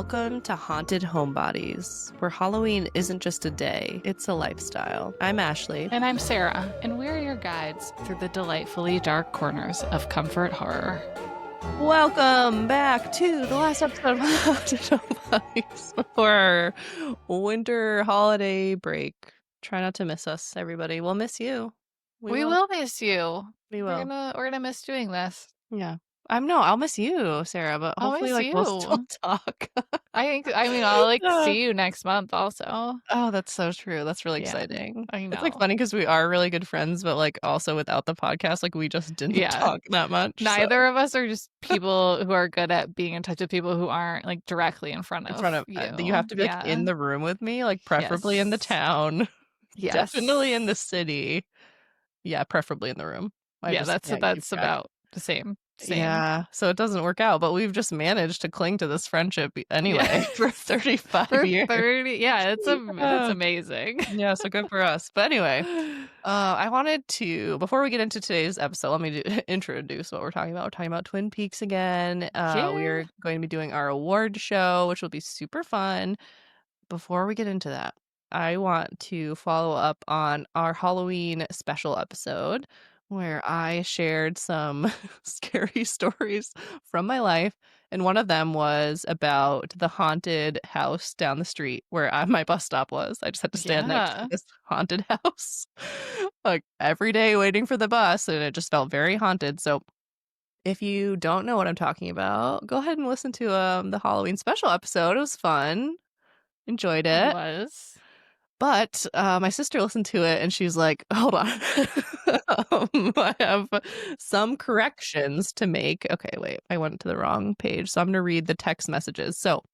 Welcome to Haunted Homebodies, where Halloween isn't just a day, it's a lifestyle. I'm Ashley. And I'm Sarah, and we're your guides through the delightfully dark corners of comfort horror. Welcome back to the last episode of Haunted Homebodies before our winter holiday break. Try not to miss us, everybody. We'll miss you. We will miss you. We will. We're gonna miss doing this. Yeah. I'll miss you, Sarah, but hopefully we'll still talk. I'll see you next month also. Oh, that's so true. That's really exciting. I know. It's funny because we are really good friends, but also without the podcast, we just didn't talk that much. Neither of us are just people who are good at being in touch with people who aren't directly in front of you. You have to be in the room with me, preferably in the town. Yes. Definitely in the city. Yeah, preferably in the room. That's about the same. Yeah, so it doesn't work out, but we've just managed to cling to this friendship anyway for 35 years. It's amazing. Yeah, so good for us. But anyway, I wanted to, before we get into today's episode, let me introduce what we're talking about. We're talking about Twin Peaks again. We're going to be doing our award show, which will be super fun. Before we get into that, I want to follow up on our Halloween special episode where I shared some scary stories from my life. And one of them was about the haunted house down the street where my bus stop was. I just had to stand next to this haunted house every day waiting for the bus. And it just felt very haunted. So if you don't know what I'm talking about, go ahead and listen to the Halloween special episode. It was fun. Enjoyed it. It was. But my sister listened to it and she's like, hold on. I have some corrections to make. Okay, wait, I went to the wrong page. So I'm going to read the text messages. So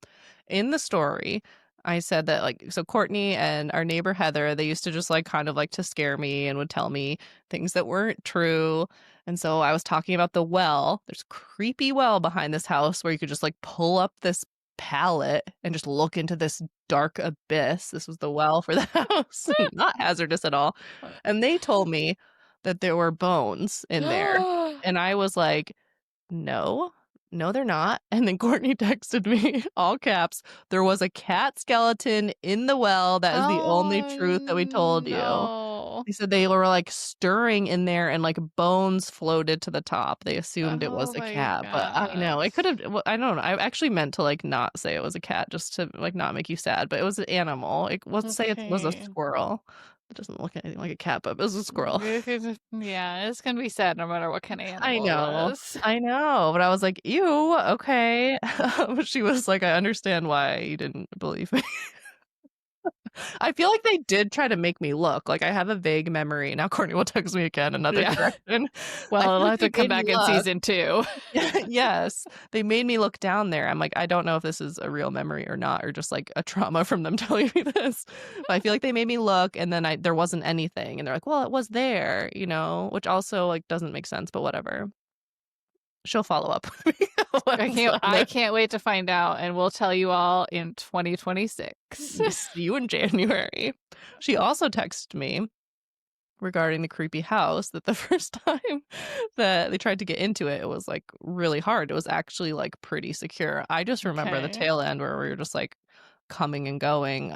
in the story, I said that so Courtney and our neighbor Heather, they used to just kind of to scare me and would tell me things that weren't true. And so I was talking about the well. There's a creepy well behind this house where you could just pull up this pallet and just look into this dark abyss. This was the well for the house. Not hazardous at all. And they told me that there were bones in there. And I was like, no, they're not. And then Courtney texted me, all caps, there was a cat skeleton in the well. That is the only truth that we told you. They said they were stirring in there and bones floated to the top. They assumed it was a cat, but I know it could have. I don't know. I actually meant to not say it was a cat just to not make you sad, but it was an animal. Let's say it was a squirrel. It doesn't look anything like a cat, but it was a squirrel. Yeah, it's gonna be sad no matter what kind of animal. I know, but I was like, ew, okay. But she was like, I understand why you didn't believe me. I feel like they did try to make me look. I have a vague memory. Now Courtney will text me again, another correction. Well, I'll have to come back in season 2. Yes. They made me look down there. I'm like, I don't know if this is a real memory or not, or just a trauma from them telling me this. But I feel like they made me look and then there wasn't anything. And they're like, well, it was there, which also doesn't make sense, but whatever. She'll follow up with me. I can't wait to find out, and we'll tell you all in 2026. See you in January. She also texted me regarding the creepy house that the first time that they tried to get into it, it was really hard. It was actually pretty secure. I just remember the tail end where we were just coming and going.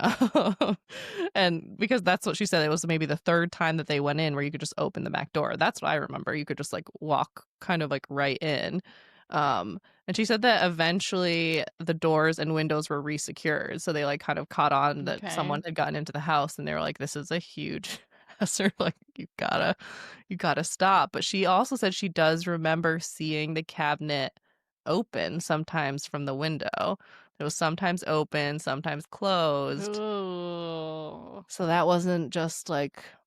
And because that's what she said, it was maybe the third time that they went in where you could just open the back door. That's what I remember. You could just walk kind of right in. And she said that eventually the doors and windows were resecured. So they kind of caught on that someone had gotten into the house and they were like, this is a huge hazard. You gotta stop. But she also said she does remember seeing the cabinet open sometimes from the window. It was sometimes open, sometimes closed. Ooh. So that wasn't just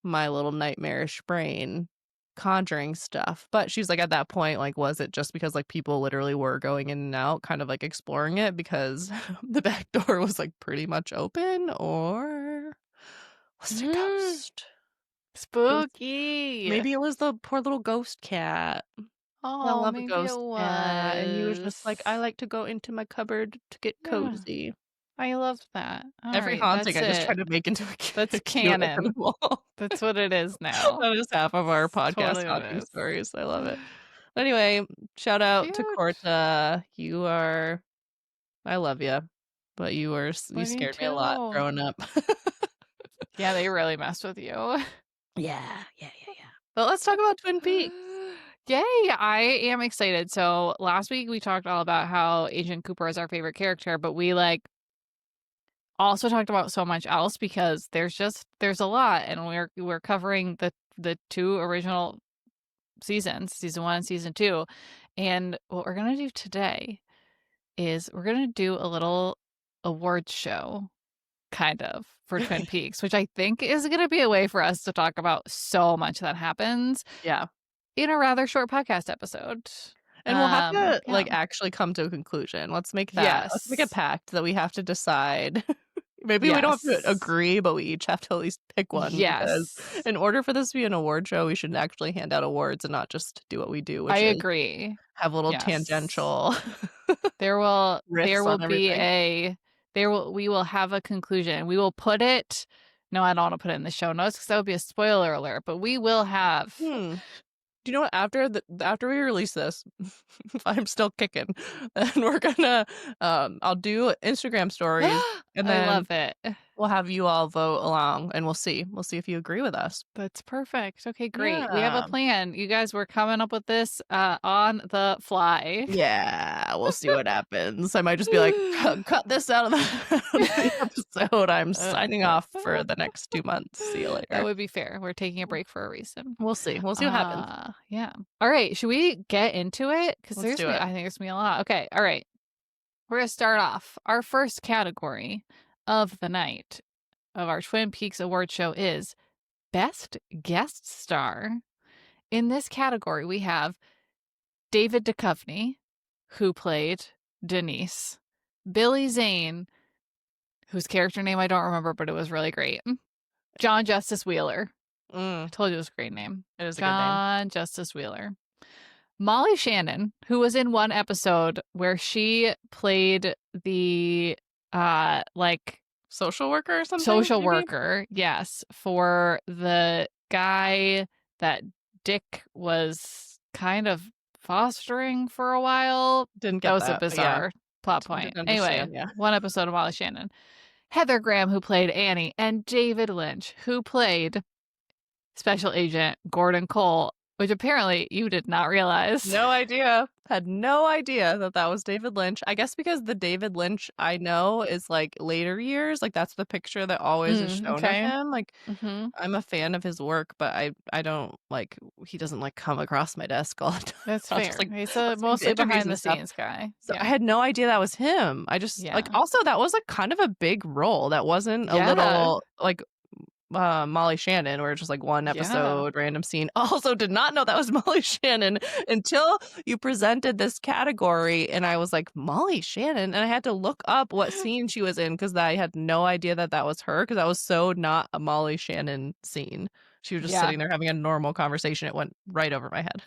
my little nightmarish brain conjuring stuff. But she's at that point, was it just because people literally were going in and out, kind of exploring it because the back door was pretty much open, or was it a ghost? Spooky. Maybe it was the poor little ghost cat. Oh, I love maybe a ghost it was. cat. And you were just I like to go into my cupboard to get cozy. I love that. Every haunting I just try to make into a That's canon. That's what it is now. That is half of our podcast haunting stories. I love it. Anyway, shout out to Corta. I love you. but you Me scared me a lot too. growing up. Yeah, they really messed with you. Yeah. But let's talk about Twin Peaks. Yay! I am excited. So last week we talked all about how Agent Cooper is our favorite character, but we also talked about so much else because there's a lot, and we're covering the two original seasons, season 1 and season 2. And what we're gonna do today is we're gonna do a little awards show, kind of, for Twin Peaks, which I think is gonna be a way for us to talk about so much that happens Yeah. in a rather short podcast episode. And we'll have to, Yeah. actually come to a conclusion. Let's make a Yes. pact that we have to decide. Maybe we don't have to Yes. agree, but we each have to at least pick one because Yes. in order for this to be an award show, we should actually hand out awards and not just do what we do, I which is agree. have little Yes. tangential There riffs will on be everything. a there will we will have a conclusion. We will put it No, I don't wanna put it in the show notes because that would be a spoiler alert, but we will have Hmm. Do you know what? After we release this, if I'm still kicking, then we're gonna I'll do Instagram stories and I then love it. we'll have you all vote along and we'll see. We'll see if you agree with us. That's perfect. Okay, great. We have a Yeah. plan. You guys, we're coming up with this on the fly. Yeah, we'll see what happens. I might just be like, cut this out of the episode. I'm signing off for the next 2 months. See you That later. would be fair. We're taking a break for a reason. We'll see. We'll see what happens. Yeah. All right. Should we get into it? Because Let's do it. I think there's gonna be a lot. Okay. All right. We're gonna start off. Our first category of the night of our Twin Peaks award show is Best Guest Star. In this category, we have David Duchovny, who played Denise, Billy Zane, whose character name I don't remember, but it was really great, John Justice Wheeler. I Mm, told you it was a great name. it is a good name. John Justice Wheeler. Molly Shannon, who was in one episode where she played the like Social worker or something, social maybe? worker, yes, for the guy that Dick was kind of fostering for a while. Didn't That get was a that, but yeah, bizarre plot point. didn't Anyway, understand, yeah. one episode of Molly Shannon. Heather Graham, who played Annie, and David Lynch, who played Special Agent Gordon Cole, which apparently you did not realize. No idea. Had no idea that that was David Lynch. I guess because the David Lynch I know is, later years, that's the picture that always is shown of Okay. him, Mm-hmm. I'm a fan of his work, but I don't, he doesn't, come across my desk all the time. That's I'll fair. just, He's a look through his mostly interviews behind the and stuff. scenes guy. So I Yeah. had no idea that was him. I just, Yeah. also that was, kind of a big role. That wasn't a Yeah. little, Molly Shannon, where it's just one Yeah. episode, random scene. Also, did not know that was Molly Shannon until you presented this category, and I was like, Molly Shannon, and I had to look up what scene she was in because I had no idea that that was her because that was so not a Molly Shannon scene. She was just Yeah. sitting there having a normal conversation. It went right over my head.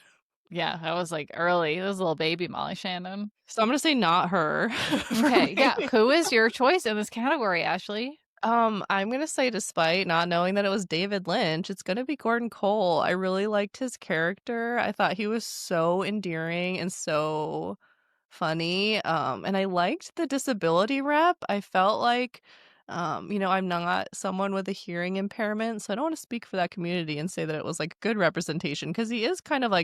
Yeah. That was early. It was little baby Molly Shannon. So I'm gonna say not her. for Okay. me. Yeah. Who is your choice in this category, Ashley? I'm gonna say despite not knowing that it was David Lynch, it's gonna be Gordon Cole. I really liked his character. I thought he was so endearing and so funny. And I liked the disability rep. I felt like, I'm not someone with a hearing impairment, so I don't want to speak for that community and say that it was good representation because he is kind of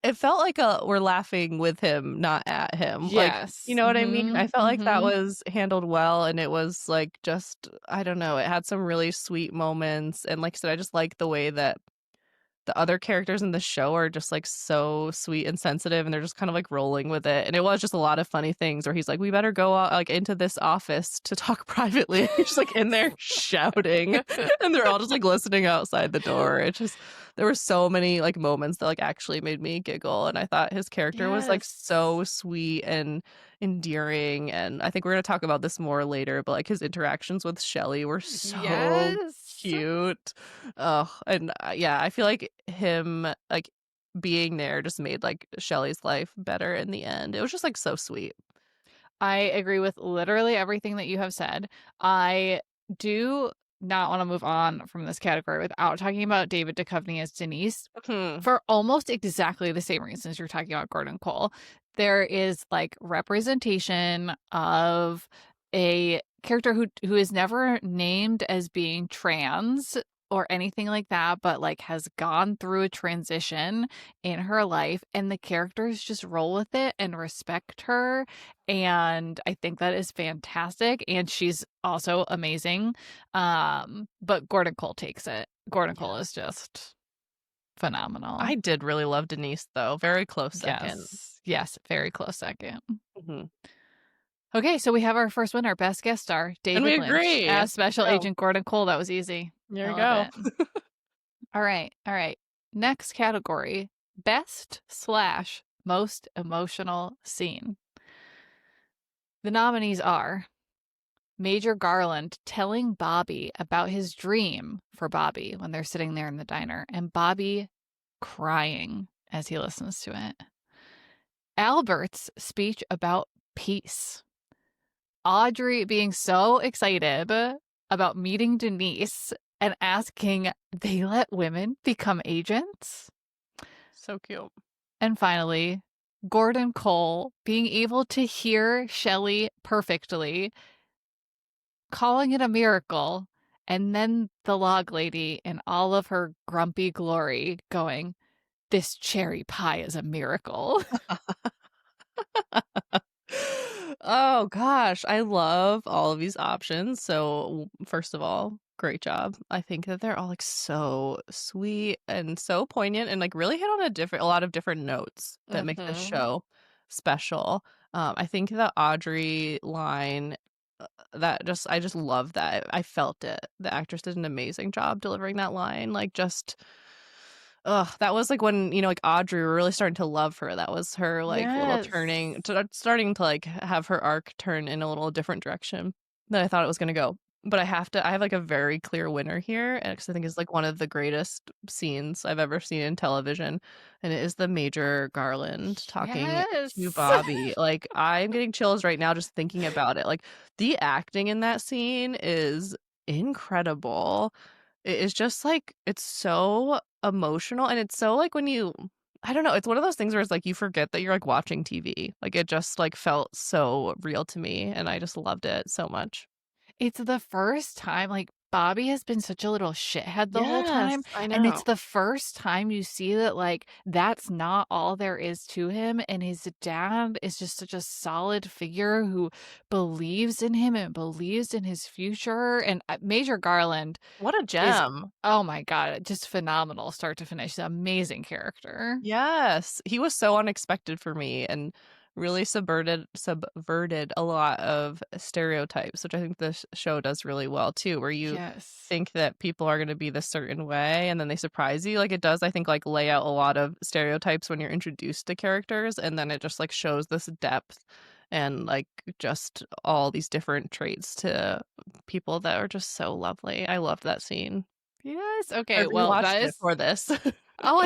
it felt like we're laughing with him, not at him. You Yes. know what I mean? Mm-hmm. I felt like that Mm-hmm. was handled well, and it was just I don't know. It had some really sweet moments, and like I said, I just like the way that the other characters in the show are just so sweet and sensitive, and they're just kind of rolling with it. And it was just a lot of funny things where he's like, "We better go out into this office to talk privately." And he's just in there shouting, and they're all just listening outside the door. It just there were so many moments that actually made me giggle, and I thought his character was Yes. so sweet and endearing. And I think we're gonna talk about this more later, but his interactions with Shelley were so Yes. cute. Oh, and yeah, I feel like him being there just made Shelley's life better in the end. It was just so sweet. I agree with literally everything that you have said. I do not want to move on from this category without talking about David Duchovny as Denise Hmm. for almost exactly the same reasons you're talking about Gordon Cole. There is representation of a character who is never named as being trans or anything like that, but like has gone through a transition in her life, and the characters just roll with it and respect her. And I think that is fantastic. And she's also amazing. But Gordon Cole takes it. Gordon Cole is just phenomenal. I did really love Denise, though. Very close second. Yes. Yes. Very close second. Mhm. Okay, so we have our first winner, best guest star, And we David Lynch, agree. as Special Go. Agent Gordon Cole. That was easy. There I you love go. it. All right, all right. Next category, best slash most emotional scene. The nominees are Major Garland telling Bobby about his dream for Bobby when they're sitting there in the diner, and Bobby crying as he listens to it. Albert's speech about peace. Audrey being so excited about meeting Denise and asking, they let women become agents? So cute. And finally, Gordon Cole being able to hear Shelley perfectly, calling it a miracle, and then the log lady in all of her grumpy glory going, this cherry pie is a miracle. Oh gosh, I love all of these options. So, first of all, great job. I think that they're all like so sweet and so poignant and like really hit on a lot of different notes that make this Mm-hmm. show special. I think the Audrey line I just love that. I felt it. The actress did an amazing job delivering that line. Like just ugh, that was, like, when, like, Audrey, we were really starting to love her. That was her, like, little Yes. starting to, like, have her arc turn in a little different direction than I thought it was gonna go. But I have, like, a very clear winner here, and 'cause I think it's, like, one of the greatest scenes I've ever seen in television, and it is the Major Garland talking to Yes. Bobby. Like, I'm getting chills right now just thinking about it. Like, the acting in that scene is incredible. It is just, like it's so emotional, and it's so, like, when you I don't know, it's one of those things where it's, like, you forget that you're, like, watching TV. Like, it just, like, felt so real to me, and I just loved it so much. It's the first time, like, Bobby has been such a little shithead the whole Yes, time, I and it's know. the first time you see that, like, that's not all there is to him, and his dad is just such a solid figure who believes in him and believes in his future, and, Major Garland What a is gem. oh my god, just phenomenal start to finish, amazing character. Yes, he was so unexpected for me and really subverted a lot of stereotypes, which I think this show does really well too, where you Yes. think that people are gonna be this certain way and then they surprise you. Like it does, I think, like lay out a lot of stereotypes when you're introduced to characters, and then it just like shows this depth and like just all these different traits to people that are just so lovely. I loved that scene. Yes, I okay, well, rewatched that it is for this. oh,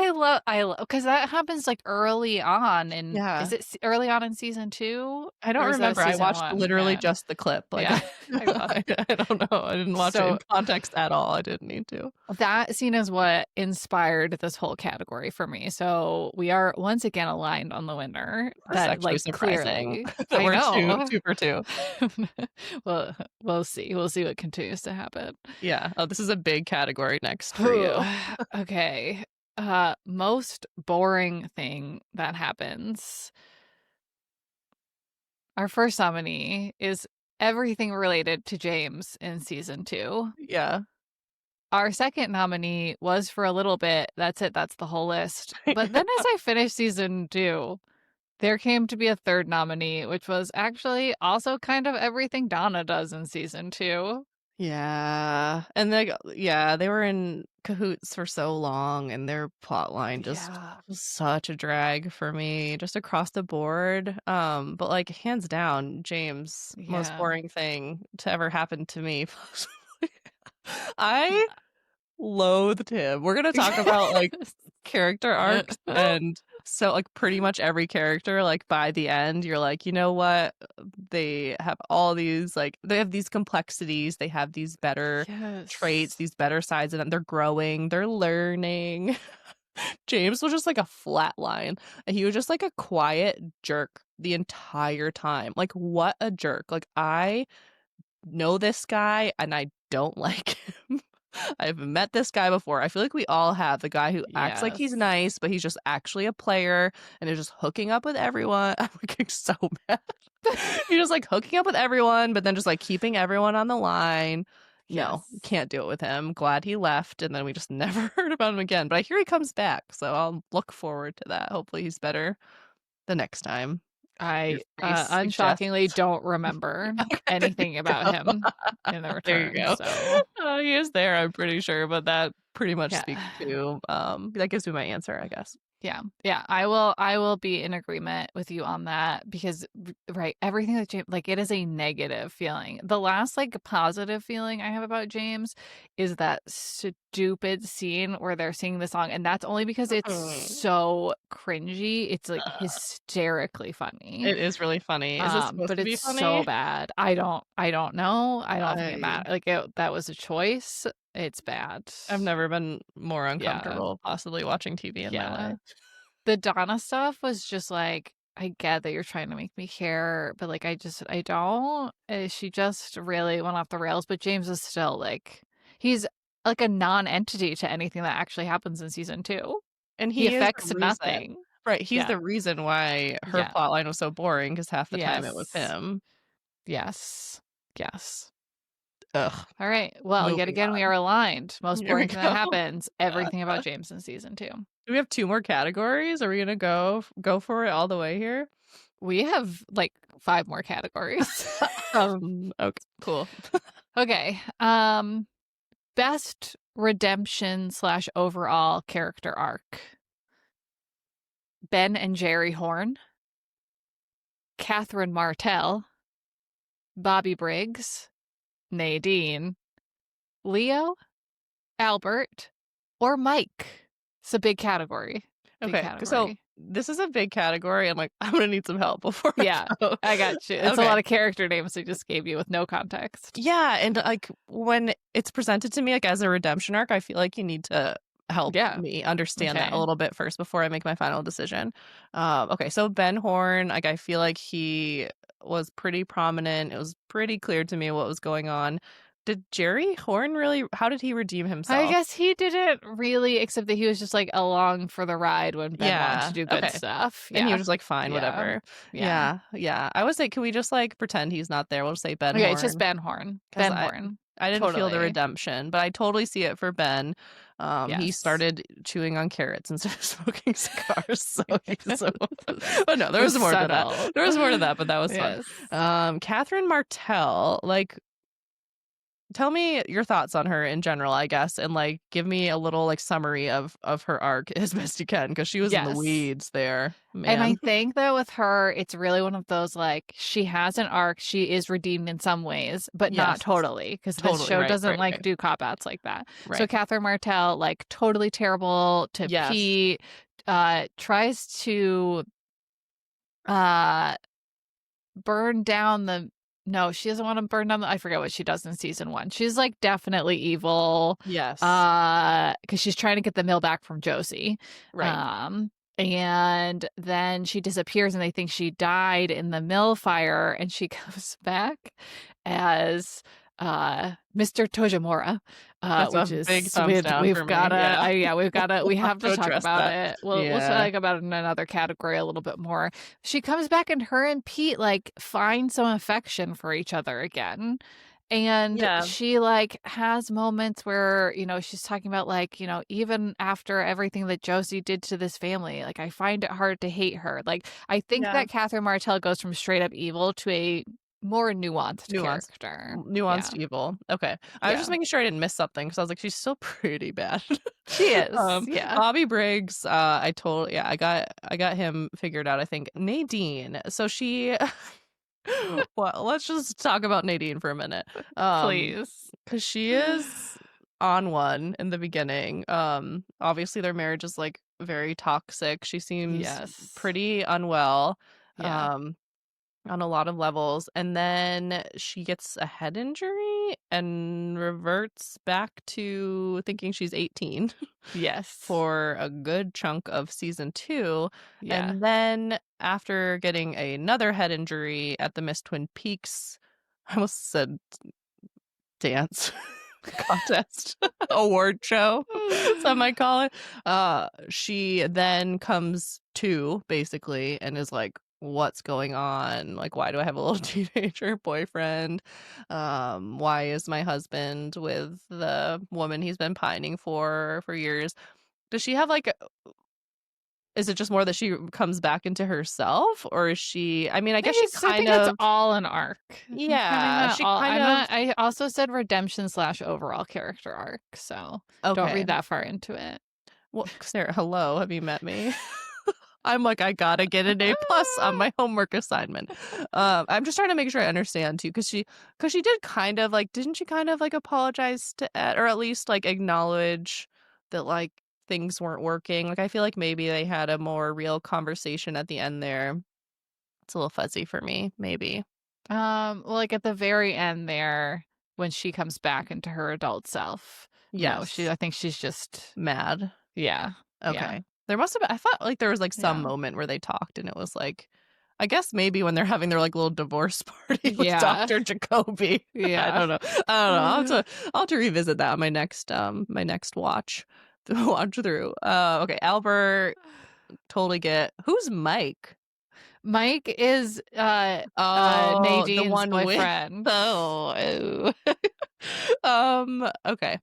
I love because that happens, like, early on in Yeah. is it s early on in season 2, I or don't is that a remember, I season watched 1? literally Yeah. just the clip, like, Yeah, I love I don't know, I didn't watch it in so, context at all, I didn't need to. that scene is what inspired this whole category for me, so we are once again aligned on the winner That's that, actually like, surprising clearly that I we're 2 know. 2 for 2. Well, we'll see what continues to happen. Yeah, oh, this is a big category next for Whew. you. Okay, most boring thing that happens. Our first nominee is everything related to James in season 2. Yeah. Our second nominee was for a little bit. That's it. That's the whole list. But then as I finished season 2, there came to be a third nominee, which was actually also kind of everything Donna does in season 2. Yeah, and yeah, they were in cahoots for so long, and their plot line just Yeah. was such a drag for me, just across the board, but, like, hands down, James, most Yeah. boring thing to ever happen to me. I loathed him. We're gonna talk about, like, character arcs, and so, like, pretty much every character, like, by the end, you're like, "You know what? They have all these, like they have these complexities, they have these better traits, Yes. these better sides of them. They're growing, they're learning." James was just like a flat line, and he was just like a quiet jerk the entire time. Like, what a jerk. Like, I know this guy and I don't like him. I've met this guy before. I feel like we all have the guy who acts like he's Yes. nice, but he's just actually a player and is just hooking up with everyone. I'm getting so mad. He's just like hooking up with everyone, but then just like keeping everyone on the line. No, Yes. can't do it with him. Glad he left, and then we just never heard about him again. But I hear he comes back, so I'll look forward to that. Hopefully he's better the next time. Your I face unshockingly suggests. don't remember Okay, there anything you about go. him in the There you return, go. so He is there, I'm pretty sure, but that pretty much yeah. speaks to, that gives me my answer, I guess. Yeah. Yeah. I will be in agreement with you on that because right, everything that James like it is a negative feeling. The last like positive feeling I have about James is that stupid scene where they're singing the song and that's only because it's Mm. so cringy. It's like Uh, hysterically funny. it is really funny. Is it supposed But to be it's so funny? bad. I don't know. I don't think it I matters. Like that was a choice. It's bad. I've never been more Yeah. uncomfortable possibly watching TV in my Yeah. life. The Donna stuff was just like, I get that you're trying to make me care, but like I don't. She just really went off the rails, but James is still like he's like a non-entity to anything that actually happens in season 2. And He he is the affects reason. nothing. Right, he's Yeah. the reason why her Yeah. plotline was so boring because half the time it was Yes. him. Yes. Yes. Ugh, All right. Well, yet moving again, we on. are aligned. Most Here we boring thing that go. happens. Everything about James in season 2. Do we have 2 more categories? Are we gonna go for it all the way here? We have like 5 more categories. Okay, cool. Okay. Best redemption slash overall character arc. Ben and Jerry Horn, Catherine Martell, Bobby Briggs, Nadine, Leo, Albert, or Mike. It's a big category. Big Okay, so category. this is a big category. I'm like, I'm gonna need some help before I Yeah, go. I got you. It's a Okay. lot of character names I just gave you with no context. Yeah, and like when it's presented to me like as a redemption arc, I feel like you need to help Yeah. me understand that a Okay. little bit first before I make my final decision. Okay, so Ben Horn, like I feel like he was pretty prominent. It was pretty clear to me what was going on. Did Jerry Horn really? How did he redeem I himself? guess he didn't really, except that he was just like along for the ride when Ben wanted to Yeah. do good Okay. stuff. And he was Yeah. just like, fine, Yeah. whatever. Yeah. Yeah. Yeah. I was like, can we just like pretend he's not there? We'll just say Ben Okay, it's just Horn. Ben Horn. Because Ben Horn. I didn't feel the Totally. redemption, but I totally see it for Ben. He Yes. started chewing on carrots instead of smoking cigars. So he's so It but no, there was was more to that. subtle. There was more to that, but that was fun. Yes. Catherine Martell, like tell me your thoughts on her in general, I guess, and like give me a little like summary of her arc as best you can, because she was in the Yes. weeds there, And I man. think that with her, it's really one of those like she has an arc, she is redeemed in some ways, but not Yes. totally, because this Totally. show Right, doesn't right, like right. do cop outs like that. So Right. Catherine Martell, like totally terrible to Yes. Pete, tries to uh burn down the no, she doesn't want to burn down the I forget what she does in season 1. She's like definitely evil Yes. because she's trying to get the mill back from Josie. Right. Um and then she disappears and they think she died in the mill fire and she comes back as Mr. Tojimura, That's a which is big thumbs down we've for me. gotta Yeah. we We'll have have to to talk address about that. it. We'll Yeah. talk about it in another category a little bit more. She comes back and her and Pete like find some affection for each other again. And Yeah. she like has moments where, she's talking about like, even after everything that Josie did to this family, like I find it hard to hate her. Like I think Yeah. that Catherine Martell goes from straight up evil to a more nuanced Nuanced. character. Yeah. Nuanced evil. Okay. I was Yeah. just making sure I didn't miss something because I was like, she's still pretty bad. She is. Yeah. Bobby Briggs, I got him figured out, I think. Nadine. So she well, let's just talk about Nadine for a minute. Please. Because she is on one in the beginning. Obviously their marriage is like very toxic. She seems Yes. pretty unwell. Yeah. On a lot of levels, and then she gets a head injury and reverts back to thinking she's 18 Yes. for a good chunk of season 2. Yeah. And then after getting another head injury at the Miss Twin Peaks I almost said dance contest award show, some might call it. She then comes to basically and is like, what's going on? Like, why do I have a little teenager boyfriend? Why is my husband with the woman he's been pining for years? Does she have like is it just more that she comes back into herself, or is she, I mean, I guess she I kind think it's of, all an arc. I'm counting yeah, that she all. kind I'm of, not. I also said redemption slash overall character arc, so don't okay. read that far into it. Well, Sarah, hello, have you met me? I'm like, I gotta get an A+ on my homework assignment. I'm just trying to make sure I understand too, because she did kind of like, didn't she kind of like apologize to Ed, or at least like acknowledge that like things weren't working? Like, I feel like maybe they had a more real conversation at the end there. It's a little fuzzy for me, maybe. Well, like at the very end there, when she comes back into her adult self. No, Yes, I think she's just, mad. yeah, yeah, Okay. There must have been, I thought like there was like some yeah, moment where they talked and it was like, I guess maybe when they're having their like little divorce party with yeah, Dr. Jacoby. I yeah. don't know. I don't know. I'll have to revisit that on my next watch. Watch through. Okay, Albert, totally get. Who's Mike? Mike is Oh, the Nadine's one with boyfriend. oh. Okay.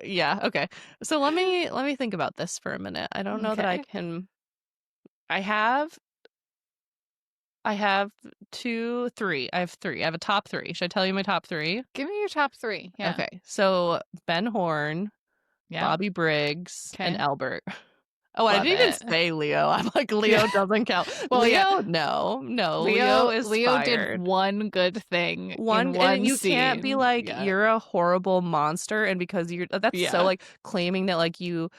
Yeah, okay. So let me think about this for a minute. I don't know that I Okay, can. I have I have 2, 3. I have 3. I have a top 3. Should I tell you my top 3? give me your top three. Yeah, Okay. So Ben Horn, yeah. Bobby Briggs, and Okay, Albert. Oh, I love didn't even it. say Leo. I'm like, Yeah. Leo doesn't count. Well, yeah. Leo, no, no. Leo is Leo did fired. one good thing in One, and one you can't be scene. like, Yeah. you're a horrible monster, and because you're, that's so Yeah. like claiming that like you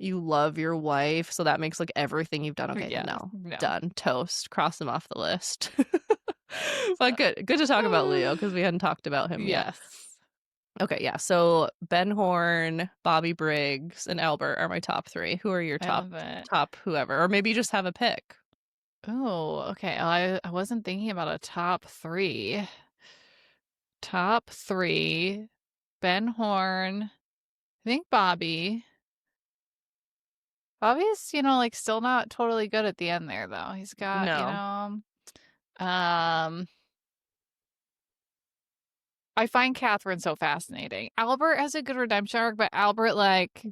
love your wife, so that makes like everything you've done. Okay, Yeah. no, No. done, toast, cross him off the list. But good to talk about Leo because we hadn't talked about him yet. Yes. Okay, yeah. So Ben Horn, Bobby Briggs, and Albert are my top 3. Who are your I love it. top whoever, or maybe you just have a pick? Oh, okay. I wasn't thinking about a top three. Top three. Ben Horn. I think Bobby. Bobby's, like still not totally good at the end there though. He's got, No, um I find Catherine so fascinating. Albert has a good redemption arc, but Albert, like,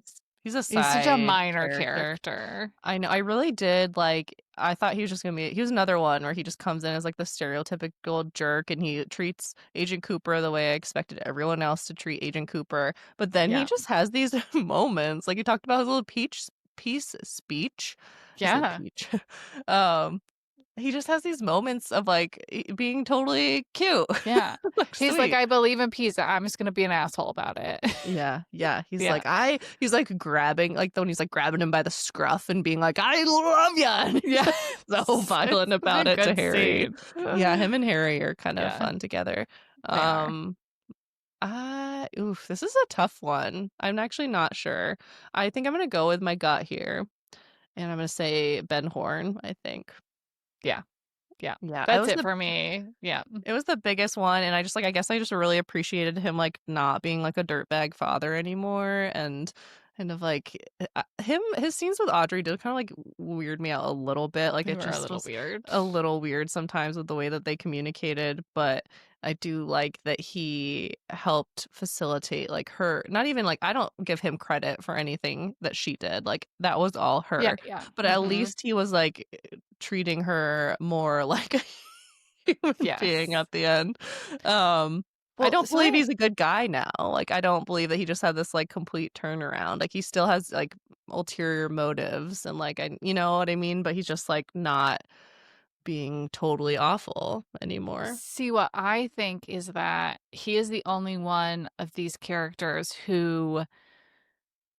he's a he's such a side minor character. character. I know. I really did like. I thought he was just gonna be. He was another one where he just comes in as like the stereotypical jerk, and he treats Agent Cooper the way I expected everyone else to treat Agent Cooper. But then he Yeah. just has these moments, like he talked about his little peace speech. I said Yeah. peach. um, he just has these moments of like being totally cute, Yeah. like He's like, sweet. I believe in peace. I'm just gonna be an asshole about it. Yeah, yeah. Yeah. He's like grabbing, like when he's like grabbing him by the scruff and being like, I love ya. And he's Yeah. like so It's violent such a about it to good Harry. scene. Yeah, him and Harry are kind of Yeah, fun together. they are. Um, oof, this is a tough one. I'm actually not sure. I think I'm gonna go with my gut here, and I'm gonna say Ben Horn, I think. Yeah. Yeah. Yeah, That's it for me. Yeah. it was the biggest one, and I just like I guess I just really appreciated him like not being like a dirtbag father anymore, and kind of like his scenes with Audrey did kind of like weird me out a little bit. Like They it were a just little was weird. a little weird sometimes with the way that they communicated, but I do like that he helped facilitate like her, not even like I don't give him credit for anything that she did. Like that was all Yeah, her. yeah. But at least he was like treating her more like a human being Yes. at the end. Um, I Well, don't so believe I he's a good guy now. Like I don't believe that he just had this like complete turnaround. Like he still has like ulterior motives and like I, you know what I mean, but he's just like not being totally awful anymore. see what I think is that he is the only one of these characters who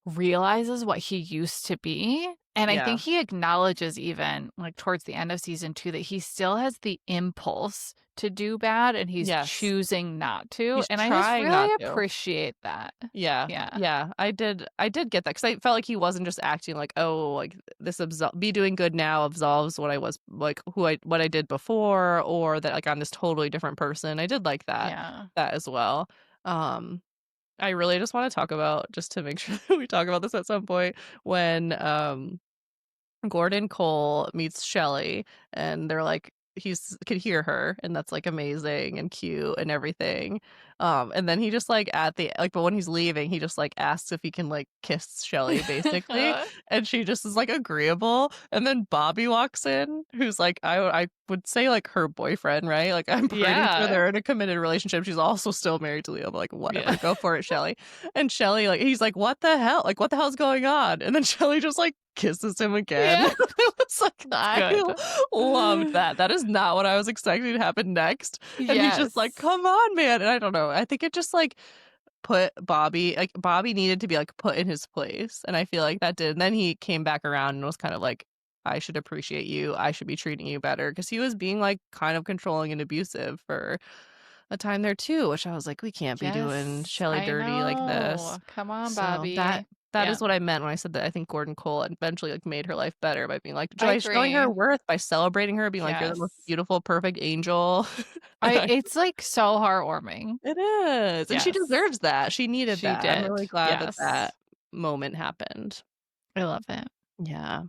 realizes what he used to be And I Yeah. think he acknowledges even, like, towards the end of season 2 that he still has the impulse to do bad, and he's Yes. choosing not to, He's and I just trying really not to. appreciate that. Yeah. Yeah. Yeah. I did get that because I felt like he wasn't just acting like, "Oh, like, this me doing good now absolves what I was like, what I did before, or that, like, I'm this totally different person." I did like Yeah. that as well. Um, I really just wanna talk about, just to make sure that we talk about this at some point, when, Gordon Cole meets Shelly, and they're like, he's could hear her, and that's like amazing and cute and everything. And then he just like but when he's leaving, he just like asks if he can like kiss Shelly basically, and she just is like agreeable. And then Bobby walks in, who's like I would say like her boyfriend, right? Like I'm pretty sure Yeah. they're in a committed relationship. She's also still married to Leo, but like whatever, Yeah. go for it, Shelly. And Shelly, like, he's like, what the hell? Like, what the hell's going on? And then Shelly just like kisses him again. Yeah. It was like, I Good. loved that. That is not what I was expecting to happen next. And he's just like, Yes. come on, man. And I don't know. I think it just like put Bobby needed to be like put in his place. And I feel like that did. And then he came back around and was kind of like, I should appreciate you. I should be treating you better. Because he was being like kind of controlling and abusive for a time there too, which I was like, we can't be doing Yes, Shelly I dirty like this. know. Come on, So that Bobby. that Yeah, is what I meant when I said that I think Gordon Cole eventually like made her life better by being like I by showing agree. her worth, by celebrating her, being like, you're the Yes. most beautiful, perfect angel. And It's, like, so heartwarming. it is. And she Yes. deserves that. She needed She that. I'm did. really glad that that Yes. moment happened. I love it. Yeah.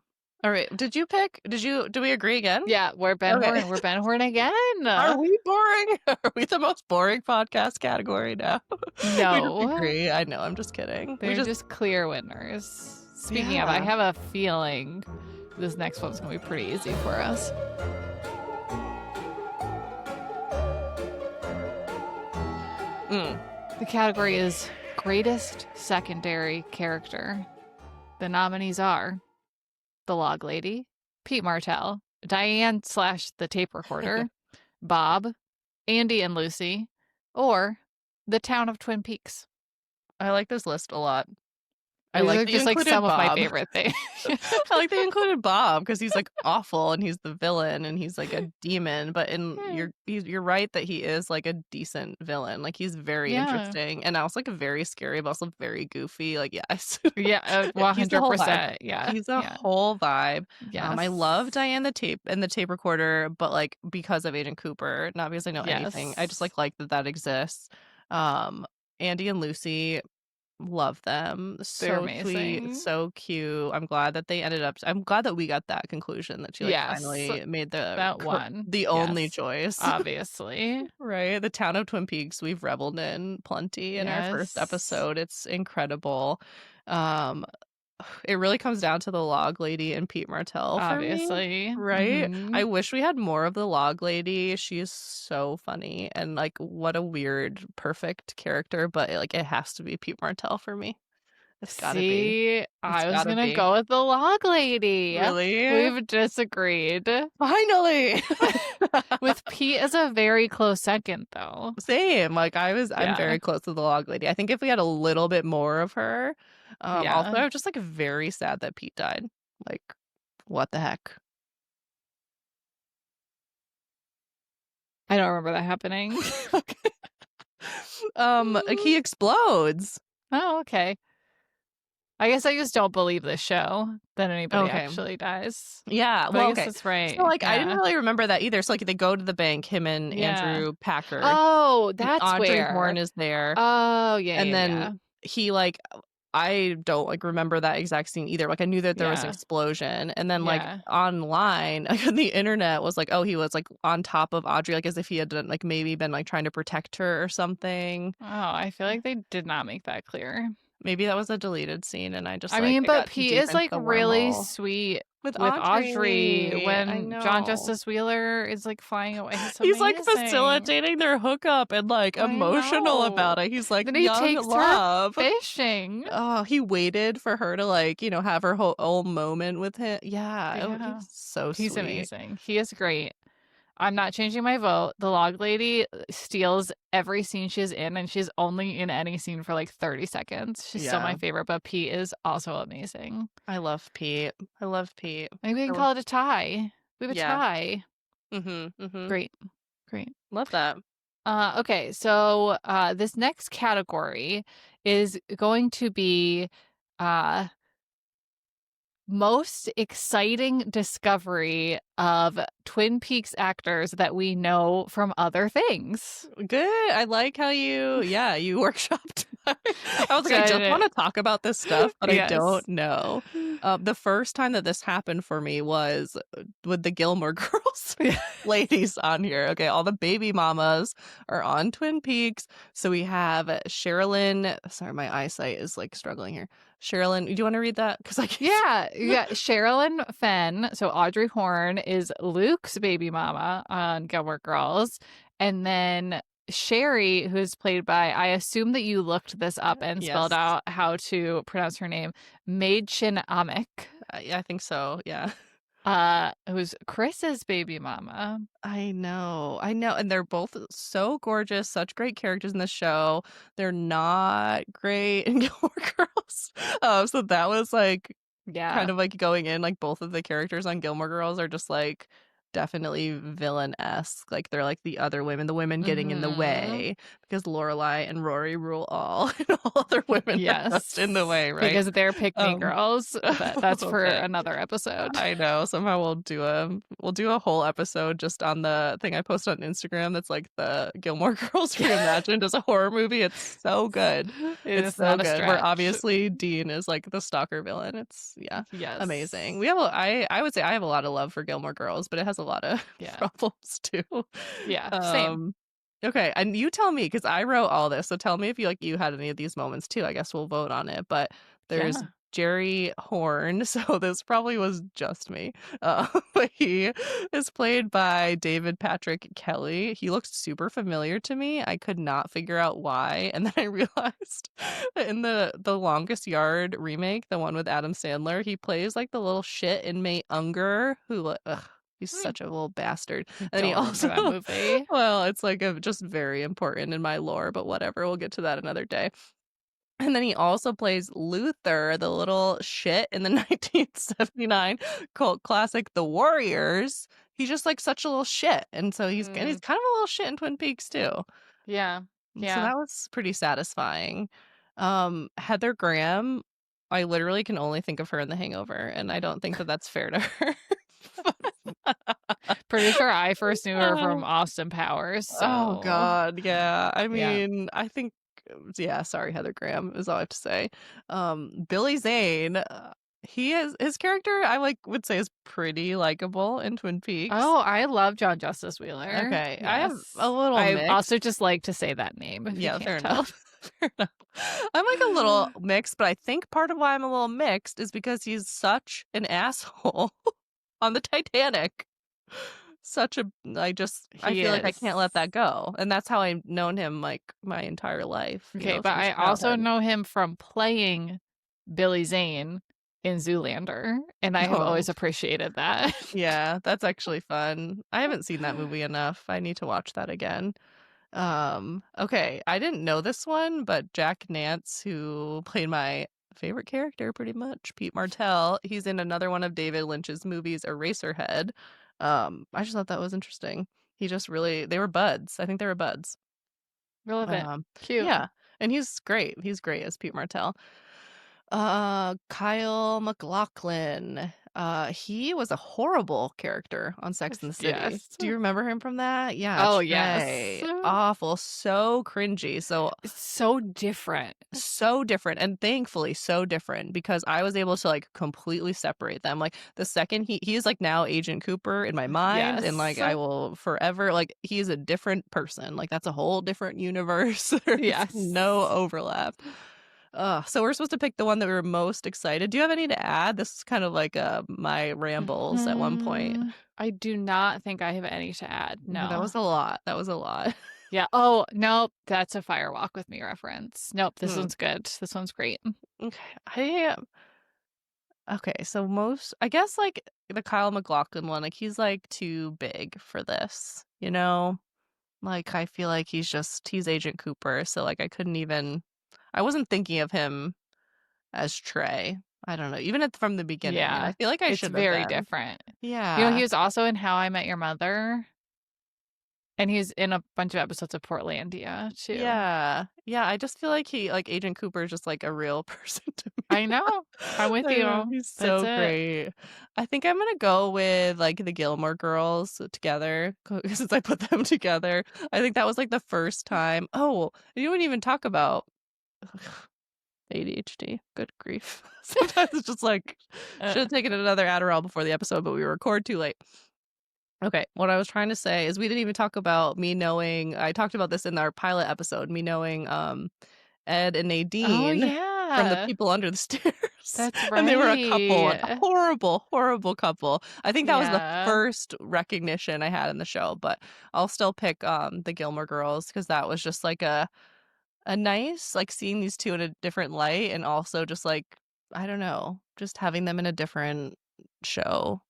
All right. Do we agree again? Yeah, we're Ben Okay. Horn. We're Ben Horn again. Are we boring? Are we the most boring podcast category now? We just No, agree. I know. I'm just kidding. We they're just, just clear winners. Speaking of, I yeah. have a feeling this next one's gonna be pretty easy for us. Mm. The category is greatest secondary character. The nominees are the Log Lady, Pete Martell, Diane / the tape recorder, Bob, Andy and Lucy, or the town of Twin Peaks. I like this list a lot. I These like are that you just like included some of my Bob. favorite things. I like they included Bob because he's like awful and he's the villain and he's like a demon. But you're right that he is like a decent villain. Like he's very Yeah. interesting and also like very scary, but also very goofy. Like yes, Yeah, he's the whole vibe. 100%. Yeah. He's a Yeah. whole vibe. Yes. I love Diane the tape recorder, but like because of Agent Cooper, not because I know anything. I just Yes. like that exists. Um, Andy and Lucy. Love them. They're So sweet, amazing. so cute. I'm glad that we got that conclusion that she like Yes. finally made That one. the only Yes. choice. Obviously. Right? The town of Twin Peaks we've reveled in plenty in our first Yes. episode. It's incredible. Um it really comes down to the Log Lady and Pete Martell for me, Obviously. right? I wish we had more of the Log Lady. She is so funny and like what a weird, perfect character, but like it has to be Pete Martell for me. It's gotta be. See, It's I was gotta gonna be. go with the Log Lady. Really? We've disagreed. Finally. With Pete as a very close second, though. Same. Like I'm Yeah. very close to the Log Lady. I think if we had a little bit more of her. Also Yeah. I'm just like very sad that Pete died. Like, what the heck? I don't remember that happening. Like he explodes. Oh, okay. I guess I just don't believe this show that anybody Okay. actually dies. Yeah. But Well, I guess okay. that's right. So like I didn't Yeah. really remember that either. So like they go to the bank, him and Yeah. Andrew Packard. Oh, And that's Audrey where. Horne is there. Oh, yeah, And yeah, then yeah. he like I don't like remember that exact scene either. Like I knew that there was an Yeah. explosion. And then like Yeah. online, like on the internet was like, oh, he was like on top of Audrey, like as if he had done, like maybe been like trying to protect her or something. Oh, I feel like they did not make that clear. Maybe that was a deleted scene and I just I like mean, I but got too Pete deep is into like the really wormhole. sweet With with Audrey I when John know. Justice Wheeler is like flying away. It's He's like amazing. facilitating their hookup and like I emotional know. about it. He's like Then he young takes her love. fishing. Oh, he waited for her to like, have her whole moment with him. Yeah, Yeah. he's so He's sweet. amazing. He is great. I'm not changing my vote. The log lady steals every scene she's in, and she's only in any scene for like 30 seconds. She's still my Yeah. favorite, but Pete is also amazing. I love Pete. I love Pete. Maybe we I can love call it a tie. We have a Yeah. tie. Mhm. Great. Great. Love that. Okay, so this next category is going to be uh most exciting discovery of Twin Peaks actors that we know from other things. Good. I like how you workshopped. I was like, I just Good. want to talk about this stuff, but I Yes. don't know. The first time that this happened for me was with the Gilmore Girls ladies on here. Okay, all the baby mamas are on Twin Peaks. So we have Sherilyn. Sorry, my eyesight is like struggling here. Sherilyn, do you want to read that? Because I can't. Yeah. Sherilyn Fenn, so Audrey Horne is Luke's baby mama on Gilmore Girls. And then Sherry, who's played by, I assume that you looked this up and spelled Yes, out how to pronounce her name, Mädchen Amick, I think so. Yeah. who's Chris's baby mama. I know, and they're both so gorgeous, such great characters in the show. They're not great in Gilmore Girls. So that was like Yeah. kind of like going in, like both of the characters on Gilmore Girls are just like definitely villain-esque. Like they're like the other women, the women getting in the Mm-hmm. way because Lorelai and Rory rule all, and all other women are just in the Yes. way, right? Because they're pick me Um, girls, but that's for okay. another episode. I know. Somehow we'll do a whole episode just on the thing I posted on Instagram that's like the Gilmore Girls reimagined as a horror movie. It's so good. It's It's so not a good. Where stretch. obviously Dean is like the stalker villain. It's amazing. Yes. We have I would say I have a lot of love for Gilmore Girls, but it has a lot of Yeah. problems too. Yeah. Same. Um okay, and you tell me because I wrote all this. So tell me if you had any of these moments too. I guess we'll vote on it. But there's Yeah. Jerry Horn, so this probably was just me. But he is played by David Patrick Kelly. He looked super familiar to me. I could not figure out why, and then I realized that in the Longest Yard remake, the one with Adam Sandler, he plays like the little shit inmate Unger who, he's Hmm. such a little bastard. I And he don't remember also, that movie. well, it's like just very important in my lore, but whatever. We'll get to that another day. And then he also plays Luther, the little shit in the 1979 cult classic The Warriors. He's just like such a little shit. And so he's kind Mm, of a little shit in Twin Peaks too. yeah. So Yeah. that was pretty satisfying. Heather Graham, I literally can only think of her in The Hangover, and I don't think that that's fair to her. Pretty sure I first knew her from Oh, Austin Powers. oh So, God, yeah. I yeah. mean, I think yeah, sorry, Heather Graham is all I have to say. Billy Zane, he is his character I like would say is pretty likable in Twin Peaks. Oh, I love John Justice Wheeler. Okay, I have a Yes. little I mixed. also just like to say that name if you Yeah, can't fair tell. enough. Fair enough. I'm like a little mixed, but I think part of why I'm a little mixed is because he's such an asshole on the Titanic. Such a I He feel like I is. can't let that go. And that's how I've known him like my entire life, Okay, but since I also childhood. know him from playing Billy Zane in Zoolander, and I have Oh, always appreciated that. yeah, that's actually fun. I haven't seen that movie enough. I need to watch that again. Okay, I didn't know this one, but Jack Nance, who played my favorite character pretty much, Pete Martell, he's in another one of David Lynch's movies, Eraserhead. I just thought that was interesting. They were buds. I think they were buds. Relevant. Um, Cute. yeah, and he's great. He's great as Pete Martell. Kyle MacLachlan. He was a horrible character on Sex and the City. Yes. Do you remember him from that? Yeah, Oh, yes. Trey. Awful, so cringy. So It's so different. so different and thankfully so different because I was able to like completely separate them. Like the second he is like now Agent Cooper in my mind and like Yes. I will forever like he's a different person. Like that's a whole different universe. There's no Yes. overlap. So we're supposed to pick the one that we were most excited. Do you have any to add? This is kind of like my rambles at one point. I do not think I have any to add. Okay, that No. was a lot. That was a lot. Yeah. Oh, nope. That's a Fire Walk with Me reference. Nope. This Hmm. one's good. This one's great. Okay. Okay, so I guess like the Kyle MacLachlan one, like he's like too big for this, you know? Like I feel like he's Agent Cooper, so like I wasn't thinking of him as Trey. I don't know, even from the beginning, and I Yeah, feel like I it's should have very been. different. He Yeah. was also in How I Met Your Mother, and he's in a bunch of episodes of Portlandia too. Yeah. Yeah, I just feel like Agent Cooper is just like a real person to me. I know. I'm with I don't know, you. he's That's so it. great. I think I'm gonna go with like the Gilmore Girls together since I put them together. I think that was like the first time. Oh, you wouldn't even talk about ADHD. Good grief. Sometimes it's just like should have Uh, taken another Adderall before the episode, but we record too late. Okay, what I was trying to say is we didn't even talk about me knowing. I talked about this in our pilot episode, me knowing Ed and oh Nadine from The yeah, People Under the Stairs. that's And they were a couple, a right. horrible, horrible couple. I think that was the Yeah, first recognition I had in the show, but I'll still pick the Gilmore Girls because that was just like a nice like seeing these two in a different light and also just like I don't know, just having them in a different show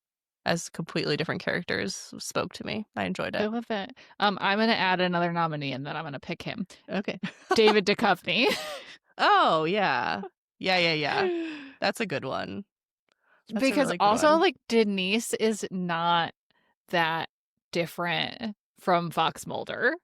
as completely different characters spoke to me. I enjoyed I it. love it. I'm gonna add another nominee, and then I'm gonna pick him, Okay. David Duchovny. Oh, yeah. Yeah, yeah, yeah. That's a good one. That's a Because really good also, one. like, Denise is not that different from Fox Mulder.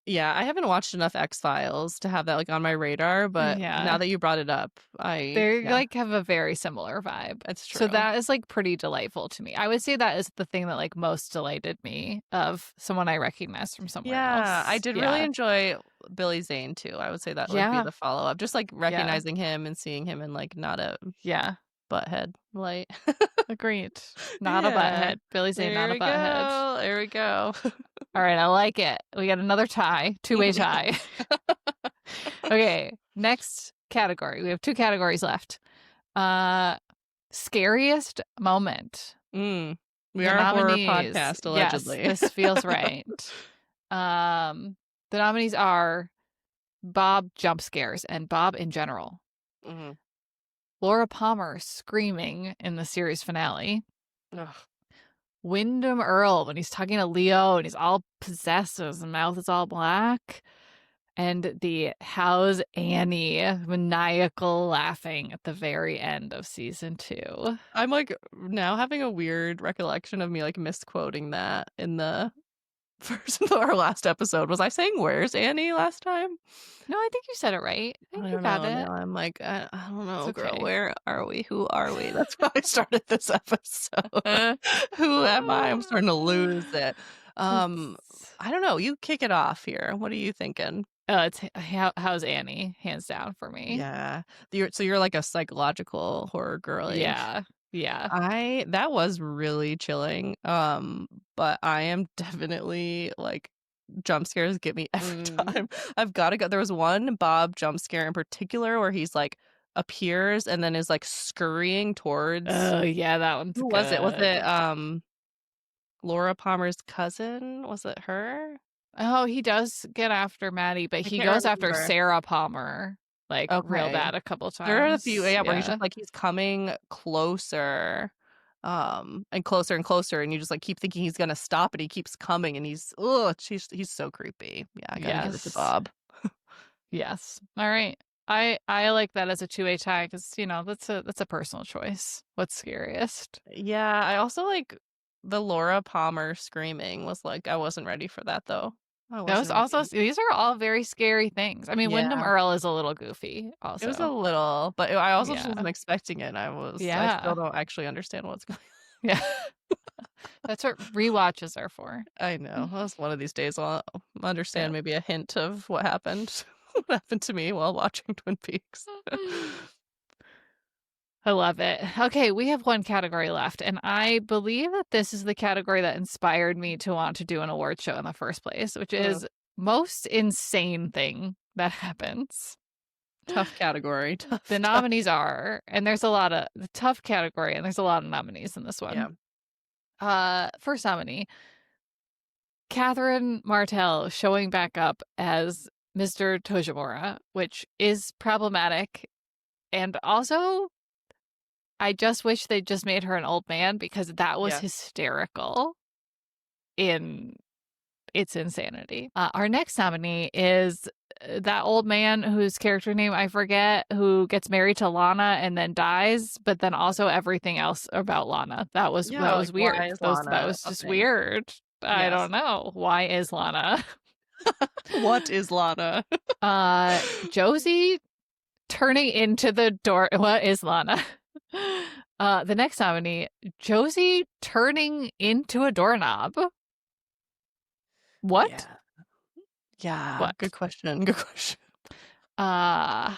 Yeah, I haven't watched enough X-Files to have that, like, on my radar, but now Yeah. that you brought it up, They, yeah, like, have a very similar vibe. that's So true. that is, like, pretty delightful to me. I would say that is the thing that, like, most delighted me of someone I recognize from somewhere Yeah, I else. did really Yeah. enjoy Billy Zane too. I would say that would be Yeah. the follow-up. Just, like, Yeah. recognizing him and seeing him in, like, not a Yeah. butthead light. Agreed. Not a Yeah. butthead. Billy Zane, There not a we butthead. go, there we go. All right, I like it. We got another tie, two-way tie. Okay, next category. We have 2 categories left. Uh, Scariest moment. Mm. We The are a horror nominees. podcast, Yes, allegedly. this feels right. The nominees are Bob jump scares and Bob in general. Mhm. Laura Palmer screaming in the series finale. Ugh. Wyndham Earl when he's talking to Leo and he's all possessed, so his mouth is all black. And the How's Annie maniacal laughing at the very end of season 2. I'm, like, now having a weird recollection of me, like, misquoting that in the first our last episode. Was I saying "Where's Annie" last time? No, I think you said it right. I I think you don't got know. it. Now I'm like, I don't It's know, girl. okay. Where are we? Who are we? That's why I started this episode. Who am I? I'm starting to lose it. Um, It's I don't know. You kick it off here. What are you thinking? it's How's Annie, hands down for me. Yeah. So you're like a psychological horror girly. Yeah. Yeah. I that was really chilling. But I am definitely like jump scares get me every Mm. time. I've got to go. There was one Bob jump scare in particular where he's like appears and then is like scurrying towards Oh, yeah, that one's who was it? Was it good. Laura Palmer's cousin? Was it her? Oh, he does get after Maddie, but I he can't goes after remember. Sarah Palmer, like, real Okay. bad a couple There are a few, times. yeah, where he's just Yeah. like he's coming closer, and closer, and you just like keep thinking he's gonna stop, and he keeps coming, and he's so creepy. Yeah, I gotta give it to Yes. Bob. Yes. All right. I like that as a two-way tie because, that's a personal choice. What's scariest? Yeah, I also like the Laura Palmer screaming was like I wasn't ready for that though. I Those wasn't also ready. these are all very scary things. I mean, Wyndham Yeah, Earl is a little goofy it was a also. little, but I also just Yeah. wasn't expecting it. I still Yeah. don't actually understand what's going. Yeah. That's what rewatches are for. I know. Well, one of these days I'll understand Yep. maybe a hint of what happened. What happened to me while watching Twin Peaks. I love it. Okay, we have one category left, and I believe that this is the category that inspired me to want to do an award show in the first place, which Mm, is most insane thing that happens. tough category. The Tough, tough. nominees are, and there's a lot of the tough category, and there's a lot of nominees in this Yeah. one. First nominee, Catherine Martell showing back up as Mr. Tojimura, which is problematic and also I just wish they just made her an old man because that was Yeah. hysterical in its insanity. Our next nominee is that old man whose character name I forget, who gets married to Lana and then dies, but then also everything else about Lana. That was Yeah, like, weird. why is That Lana was a just thing? weird. I Yes. don't know. Why is Lana? What is Lana? Josie turning into the door. What is Lana? The next nominee, Josie turning into a doorknob. What? Yeah. Yeah, good What? question, good question. Uh,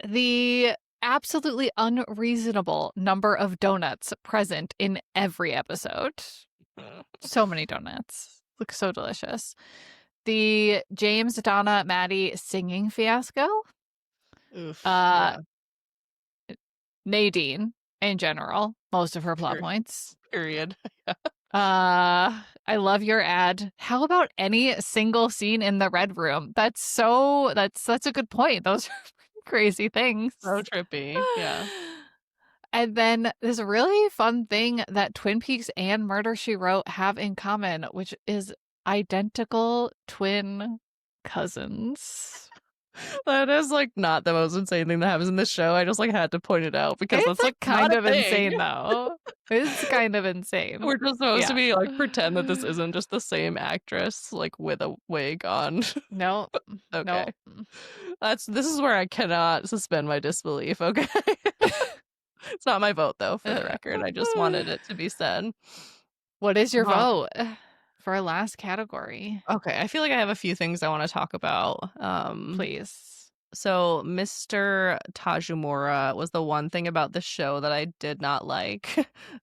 the absolutely unreasonable number of donuts present in every episode. So many donuts. Look so delicious. The James, Donna, Maddie singing fiasco. Oof, Uh, yeah, Nadine in general, most of her plot period. points. Period. I love your ad. How about any single scene in the red room? That's a good point. Those are crazy things. So trippy, yeah. And then this really fun thing that Twin Peaks and Murder She Wrote have in common, which is identical twin cousins. That is, like, not the most insane thing that happens in this show, I just, like, had to point it out because It's that's, like, like not kind a of thing. insane though. It's kind of insane. We're just supposed to Yeah. be, like, pretend that this isn't just the same actress, like, with a wig on. No, Okay. no. This is where I cannot suspend my disbelief, okay? It's not my vote, though, for the record, I just wanted it to be said. What is your Uh, vote for our last category? okay, I feel like I have a few things I wanna talk about, Please. so Mr. Tajimura was the one thing about the show that I did not like,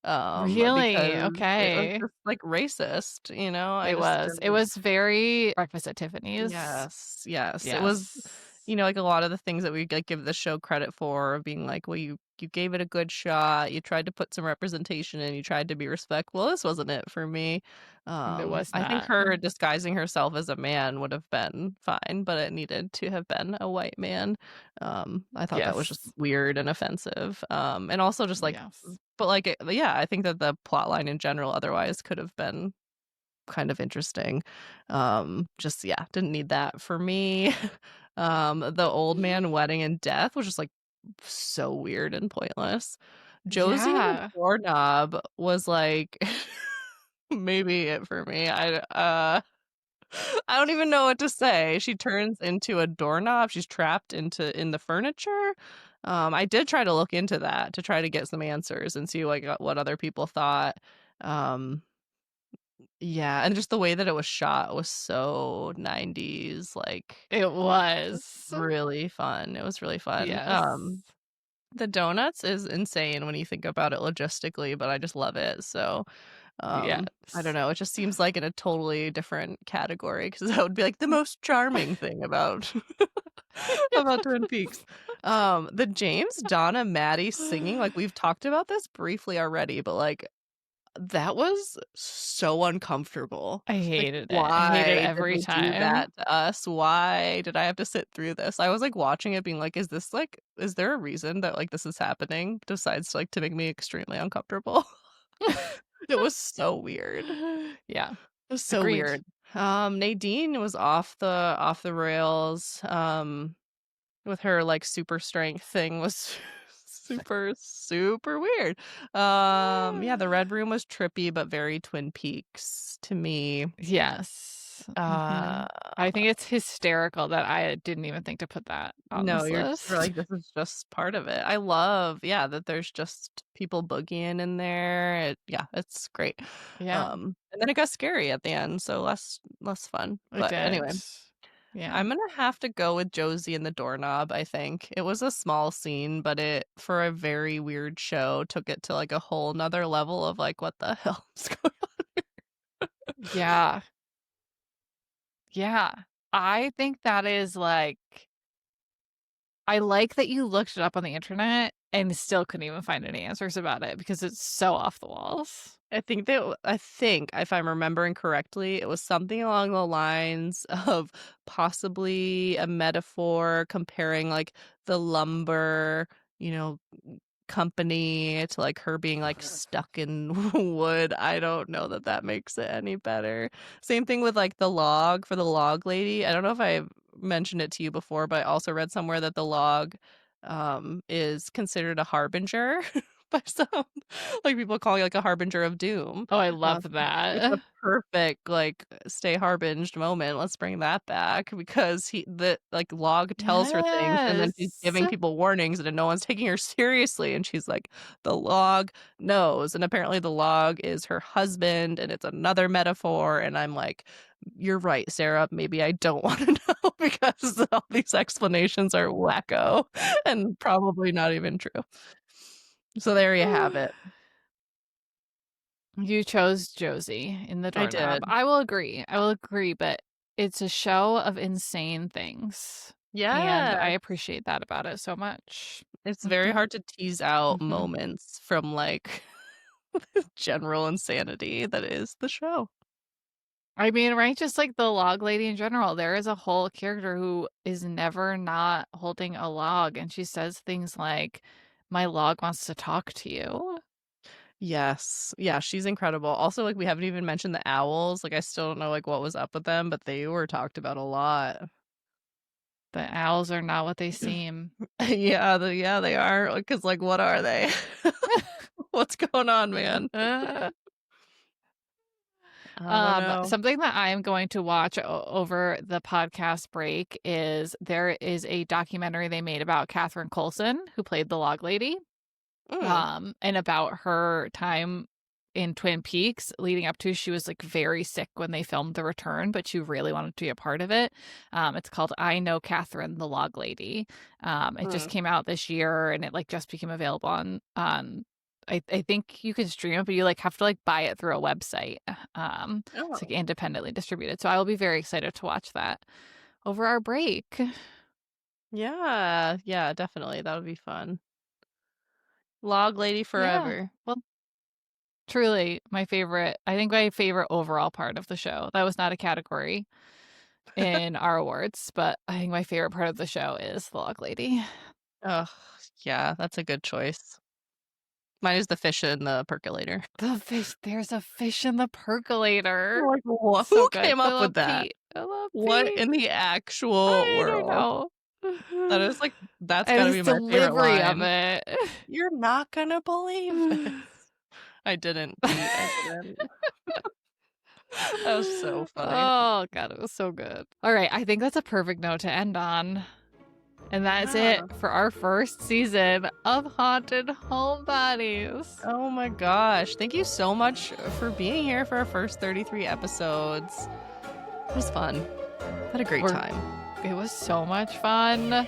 Really? because it was Okay. just, like, racist, you know? I It just was. It didn't. was very Breakfast at Tiffany's. Yes, yes. It was, Yes. like, a lot of the things that we, like, give the show credit for being like, "Well, you gave it a good shot, you tried to put some representation in, you tried to be respectful." This wasn't it for me. It was I think not. her disguising herself as a man would have been fine, but it needed to have been a white man. I thought that was just Yes. weird and offensive. And also just, like, Yes. but, like, yeah, I think that the plot line in general otherwise could have been kind of interesting. Just yeah, didn't need that for me. The old man wedding and death was just like so weird and pointless. Josie and the Yeah. doorknob was like maybe it for me. I don't even know what to say. She turns into a doorknob. She's trapped in the furniture. I did try to look into that to try to get some answers and see like what other people thought. Um, yeah, and just the way that it was shot was so 90s, like, It was. really fun. It was really fun. Yes. The donuts is insane when you think about it logistically, but I just love it, so, I don't Yes. know, it just seems like in a totally different category because that would be, like, the most charming thing about about Twin Peaks. The James, Donna, Maddie singing, like, we've talked about this briefly already, but, like, that was so uncomfortable. I Like, hated it. I hate it why did every they do time. that to us? Why did I have to sit through this? I was, like, watching it being like, is there a reason that, like, this is happening besides, like, to make me extremely uncomfortable? It was so weird. It Yeah. was so Agreed. weird. Nadine was off the rails, with her, like, super strength thing was super, super weird. Yeah, the Red Room was trippy, but very Twin Peaks to me. Yes. Uh, I think it's hysterical that I didn't even think to put that on no, this you're just were list. like, this is just part of it. I love, yeah, that there's just people boogieing in there. Yeah, it's great. Yeah, And then it got scary at the end, so less fun. it But anyway. did. Yeah. I'm gonna have to go with Josie and the doorknob, I think. It was a small scene, but it, for a very weird show, took it to like a whole nother level of like, what the hell is going on? Yeah. Yeah. I think that is like I like that you looked it up on the internet and still couldn't even find any answers about it because it's so off the walls. I think if I'm remembering correctly, it was something along the lines of possibly a metaphor comparing like the lumber company to like her being like stuck in wood. I don't know that makes it any better. Same thing with like the log for the log lady. I don't know if I mentioned it to you before, but I also read somewhere that the log is considered a harbinger by some, like people calling it like a harbinger of doom. Oh, I love It's a that. perfect like stay harbinged moment. Let's bring that back because the like log tells her things and then she's Yes. giving people warnings and no one's taking her seriously and she's like the log knows, and apparently the log is her husband and it's another metaphor, and I'm like, you're right, Sarah, maybe I don't want to know because all these explanations are wacko and probably not even true. So there you have it. You chose Josie in the I doorknob. did. I will agree. I will agree, but it's a show of insane things. And Yeah. I appreciate that about it so much. It's very Mhm. hard to tease out Mhm. moments from, like, general insanity that is the show. I mean, right? Just like the log lady in general, there is a whole character who is never not holding a log. And she says things like, my log wants to talk to you. Yes. Yeah, she's incredible. Also, like, we haven't even mentioned the owls. Like, I still don't know, like, what was up with them, but they were talked about a lot. The owls are not what they seem. Yeah, they are. Because, like, what are they? What's going on, man? I don't know. Something that I am going to watch over the podcast break is there is a documentary they made about Catherine Coulson, who played the log lady, Mm, and about her time in Twin Peaks leading up to. She was like very sick when they filmed The Return, but she really wanted to be a part of it. It's called I Know Catherine, the Log Lady. It just mm. came out this year, and it like just became available on. I think you can stream it, but you like have to like buy it through a website. It's like Oh. independently distributed. So I will be very excited to watch that over our break. Yeah, yeah, definitely. That would be fun. Log lady Yeah. forever. Well, truly my favorite. I think my favorite overall part of the show. That was not a category in our awards, but I think my favorite part of the show is the log lady. Oh, yeah, that's a good choice. Mine is the fish in the percolator. The fish. There's a fish in the percolator. Like, what? So Who good. came I up love with that? Pete. I love What Pete. in the actual I don't world? know. That is like, that's And gotta his be my favorite delivery of line. it. You're not gonna believe this. I didn't, Pete. I didn't. That was so funny. Oh god, it was so good. All right, I think that's a perfect note to end on. And that's it Yeah. for our first season of Haunted Homebodies. Oh my gosh. Thank you so much for being here for our first 33 episodes. It was fun. Had a great We're- time. It was so much fun.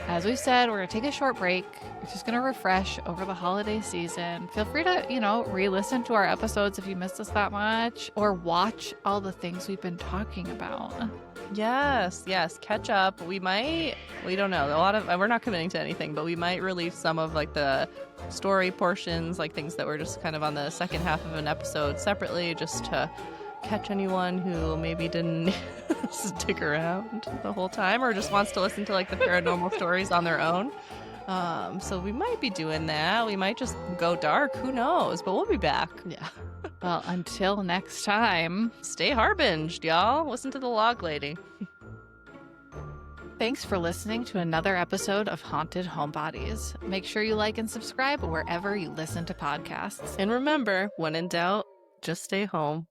As we said, we're going to take a short break. We're just going to refresh over the holiday season. Feel free to, re-listen to our episodes if you missed us that much, or watch all the things we've been talking about. Yes, catch up. We don't know. We're not committing to anything, but we might release some of like the story portions, like things that were just kind of on the second half of an episode separately, just to catch anyone who maybe didn't stick around the whole time or just wants to listen to like the paranormal stories on their own. So we might be doing that. We might just go dark. Who knows? But we'll be back. Yeah. Well, until next time, Stay harbinged, y'all. Listen to the log lady. thanks for listening to another episode of Haunted Homebodies. Make sure you like and subscribe wherever you listen to podcasts. And remember, when in doubt, just stay home.